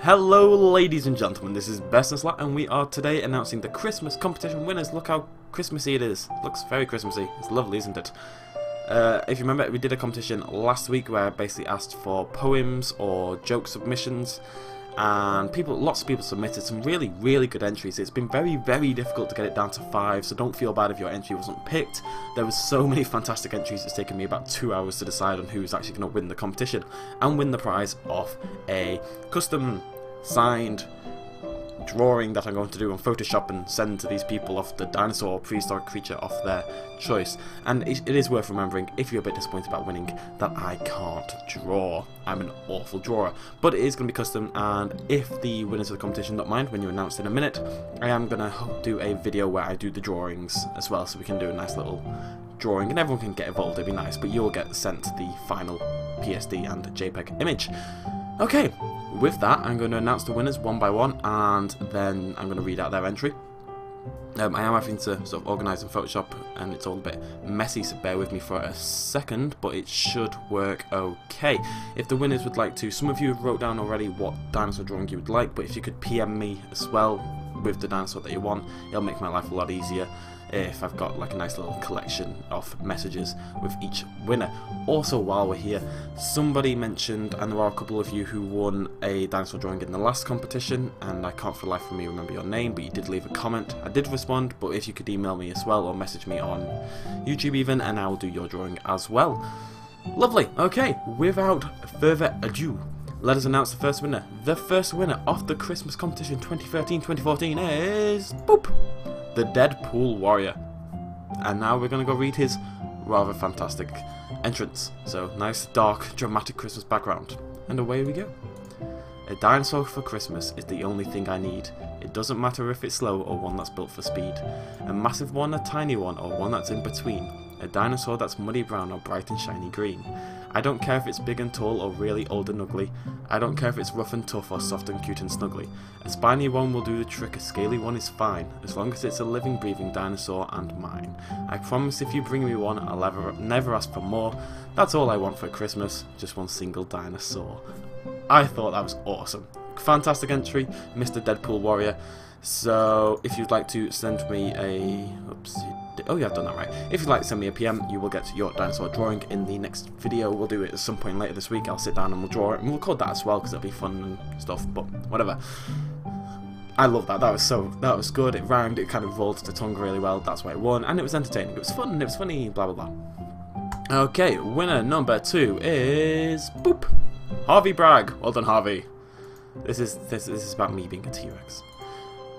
Hello ladies and gentlemen, this is BestInSlot and we are today announcing the Christmas competition winners. Look how Christmassy it is. It looks very Christmassy. It's lovely, isn't it? If you remember, we did a competition last week where I basically asked for poems or joke submissions, and lots of people submitted some really good entries. It's been very difficult to get it down to 5, so don't feel bad if your entry wasn't picked. There was so many fantastic entries, it's taken me about 2 hours to decide on who's actually going to win the competition and win the prize of a custom signed drawing that I'm going to do on Photoshop and send to these people of the dinosaur or prehistoric creature of their choice. And it is worth remembering, if you're a bit disappointed about winning, that I can't draw. I'm an awful drawer. But it is going to be custom, and if the winners of the competition don't mind, when you announce in a minute, I am going to do a video where I do the drawings as well, so we can do a nice little drawing and everyone can get involved. It'd be nice, but you'll get sent the final PSD and JPEG image. Okay, with that, I'm going to announce the winners one by one, and then I'm going to read out their entry. I am having to sort of organise in Photoshop, and it's all a bit messy, so bear with me for a second, but it should work okay. If the winners would like to, some of you have wrote down already what dinosaur drawing you would like, but if you could PM me as well with the dinosaur that you want, it'll make my life a lot easier if I've got like a nice little collection of messages with each winner. Also, while we're here, somebody mentioned, and there are a couple of you who won a dinosaur drawing in the last competition, and I can't for the life of me remember your name, but you did leave a comment. I did respond, but if you could email me as well or message me on YouTube even, and I will do your drawing as well. Lovely. Okay, without further ado, let us announce the first winner. The first winner of the Christmas competition 2013-2014 is boop, the Deadpool Warrior. And now we're going to go read his rather fantastic entrance. So, nice, dark, dramatic Christmas background. And away we go. A dinosaur for Christmas is the only thing I need. It doesn't matter if it's slow or one that's built for speed. A massive one, a tiny one, or one that's in between. A dinosaur that's muddy brown or bright and shiny green. I don't care if it's big and tall or really old and ugly. I don't care if it's rough and tough or soft and cute and snuggly. A spiny one will do the trick, a scaly one is fine, as long as it's a living, breathing dinosaur and mine. I promise if you bring me one, I'll never ask for more. That's all I want for Christmas, just one single dinosaur. I thought that was awesome. Fantastic entry, Mr. Deadpool Warrior. So, if you'd like to send me a... Oh yeah, I've done that right. If you'd like to send me a PM, you will get your dinosaur drawing in the next video. We'll do it at some point later this week. I'll sit down and we'll draw it, and we'll record that as well, because it'll be fun and stuff, but whatever. I love that. That was good. It rhymed, it kind of rolled the tongue really well. That's why it won, and it was entertaining. It was fun, it was funny, blah blah blah. Okay, winner number 2 is... boop! Harvey Bragg. Well done, Harvey. This is about me being a T-Rex.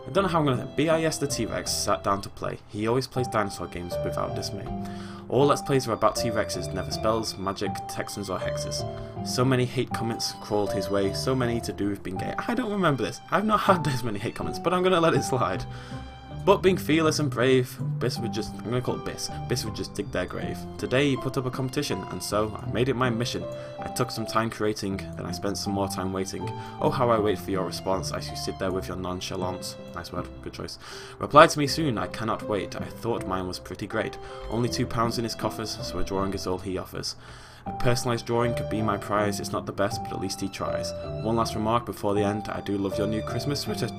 I don't know how I'm going to... BIS the T-Rex sat down to play. He always plays dinosaur games without dismay. All Let's Plays are about T-Rexes, never spells, magic, Texans or hexes. So many hate comments crawled his way, so many to do with being gay. I don't remember this. I've not had this many hate comments, but I'm going to let it slide. But being fearless and brave, Biss would just... I'm going to call it Biss. Biss would just dig their grave. Today he put up a competition, and so I made it my mission. I took some time creating, then I spent some more time waiting. Oh, how I wait for your response as you sit there with your nonchalance. Nice word, good choice. Reply to me soon, I cannot wait. I thought mine was pretty great. Only £2 in his coffers, so a drawing is all he offers. A personalised drawing could be my prize. It's not the best, but at least he tries. One last remark before the end. I do love your new Christmas sweater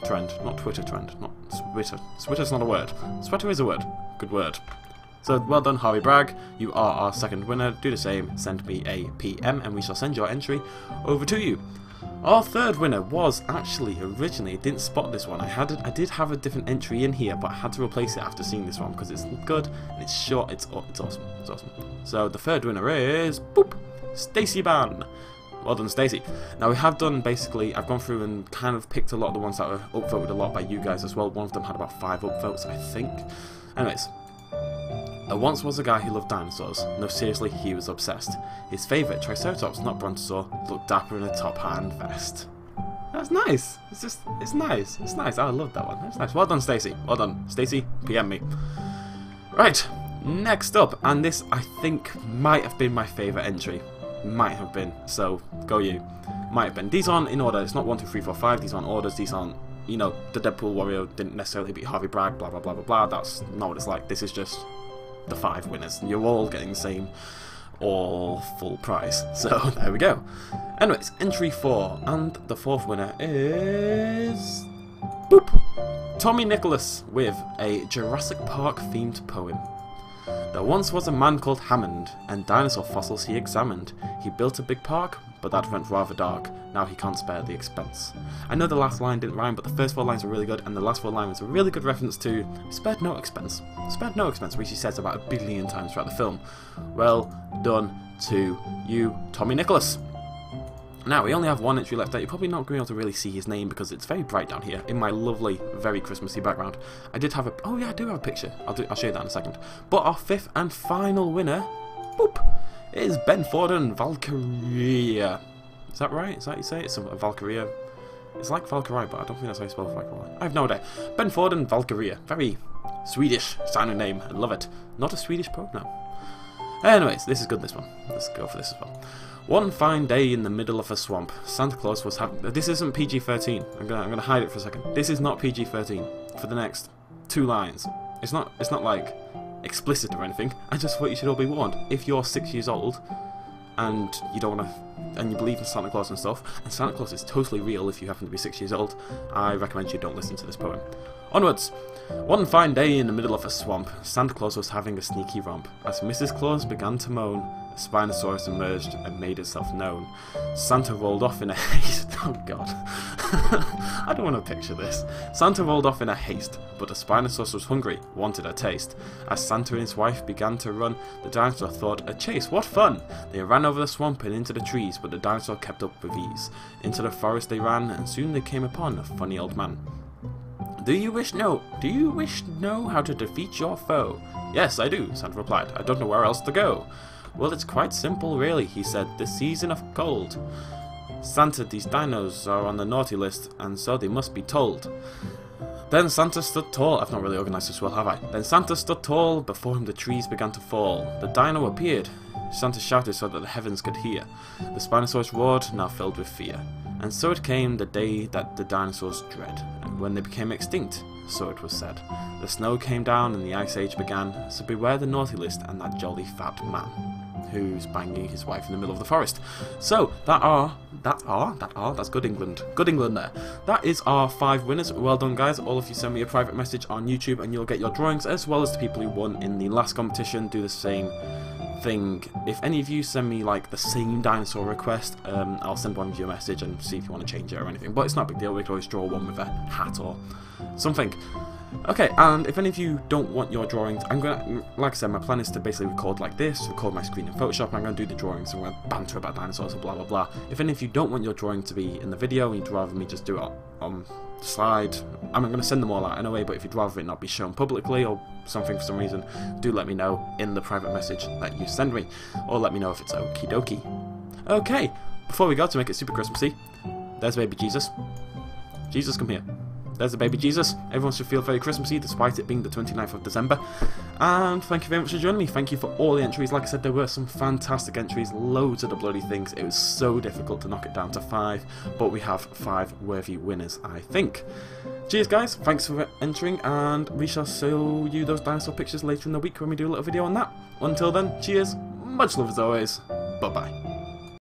trend, not Twitter trend, not Twitter. Twitter's not a word. Sweater is a word. Good word. So, well done, Harvey Bragg. You are our second winner. Do the same. Send me a PM, and we shall send your entry over to you. Our third winner was actually originally, didn't spot this one. I did have a different entry in here, but I had to replace it after seeing this one because it's good and it's short. It's awesome. It's awesome. So the third winner is boop, Stacy Ban. Well done, Stacy. Now we have done basically. I've gone through and kind of picked a lot of the ones that were upvoted a lot by you guys as well. One of them had about 5 upvotes, I think. Anyways. There once was a guy who loved dinosaurs. No, seriously, he was obsessed. His favourite, Triceratops, not Brontosaur, looked dapper in a top hat and vest. That's nice. It's nice. It's nice. I love that one. That's nice. Well done, Stacy. Well done. Stacy, PM me. Right, next up, and this I think might have been my favourite entry. Might have been. So, go you. Might have been. These aren't in order. It's not 1, 2, 3, 4, 5. These aren't orders. These aren't, you know, the Deadpool Warrior didn't necessarily beat Harvey Bragg, blah, blah, blah, blah, blah. That's not what it's like. This is just the 5 winners. You're all getting the same all full price. So there we go. Anyways, entry 4, and the fourth winner is boop, Tommy Nicholas with a Jurassic Park themed poem. There once was a man called Hammond, and dinosaur fossils he examined. He built a big park, but that went rather dark. Now he can't spare the expense. I know the last line didn't rhyme, but the first 4 lines were really good, and the last 4 lines was a really good reference to spared no expense. Spared no expense, which he says about 1 billion times throughout the film. Well done to you, Tommy Nicholas. Now, we only have 1 entry left. You're probably not going to be able to really see his name because it's very bright down here in my lovely, very Christmassy background. I did have a... Oh yeah, I do have a picture. I'll show you that in a second. But our 5th and final winner, boop, is Ben Forden, Valkyria. Is that right? Is that how you say it? It's Valkyria. It's like Valkyrie, but I don't think that's how you spell Valkyrie. I have no idea. Ben Forden, Valkyria. Very Swedish sounding name. I love it. Not a Swedish poem, no. Anyways, this is good, this one. Let's go for this as well. One fine day in the middle of a swamp, Santa Claus was having... This isn't PG-13. I'm gonna hide it for a second. This is not PG-13 for the next 2 lines. It's not like explicit or anything. I just thought you should all be warned. If you're 6 years old and you don't want to, and you believe in Santa Claus and stuff, and Santa Claus is totally real if you happen to be 6 years old, I recommend you don't listen to this poem. Onwards! One fine day in the middle of a swamp, Santa Claus was having a sneaky romp. As Mrs. Claus began to moan, a Spinosaurus emerged and made itself known. Santa rolled off in a haste. Oh god. I don't want to picture this. Santa rolled off in a haste, but the Spinosaurus was hungry, wanted a taste. As Santa and his wife began to run, the dinosaur thought, a chase, what fun! They ran over the swamp and into the trees, but the dinosaur kept up with ease. Into the forest they ran, and soon they came upon a funny old man. Do you wish to know how to defeat your foe? Yes, I do, Santa replied. I don't know where else to go. Well, it's quite simple, really, he said. The season of cold. Santa, these dinos are on the naughty list, and so they must be told. Then Santa stood tall. I've not really organised this well, have I? Then Santa stood tall. Before him the trees began to fall. The dino appeared. Santa shouted so that the heavens could hear. The Spinosaurus roared, now filled with fear. And so it came the day that the dinosaurs dread, and when they became extinct, so it was said. The snow came down and the ice age began, so beware the naughty list and that jolly fat man who's banging his wife in the middle of the forest. So, that's good England. Good England there. That is our 5 winners. Well done, guys. All of you send me a private message on YouTube and you'll get your drawings, as well as the people who won in the last competition do the same thing. If any of you send me like the same dinosaur request, I'll send one of you a message and see if you want to change it or anything. But it's not a big deal. We can always draw one with a hat or something. Okay, and if any of you don't want your drawings, I'm gonna, like I said, my plan is to basically record like this, record my screen in Photoshop, and I'm gonna do the drawings, and we're gonna banter about dinosaurs and blah blah blah. If any of you don't want your drawing to be in the video, and you'd rather me just do it on the slide, I'm gonna send them all out anyway, but if you'd rather it not be shown publicly or something for some reason, do let me know in the private message that you send me, or let me know if it's okie dokie. Okay, before we go, to make it super Christmassy, there's baby Jesus. Jesus, come here. There's the baby Jesus. Everyone should feel very Christmassy despite it being the 29th of December. And thank you very much for joining me. Thank you for all the entries. Like I said, there were some fantastic entries, loads of the bloody things. It was so difficult to knock it down to 5, but we have 5 worthy winners, I think. Cheers, guys. Thanks for entering, and we shall show you those dinosaur pictures later in the week when we do a little video on that. Until then, cheers. Much love as always. Bye-bye.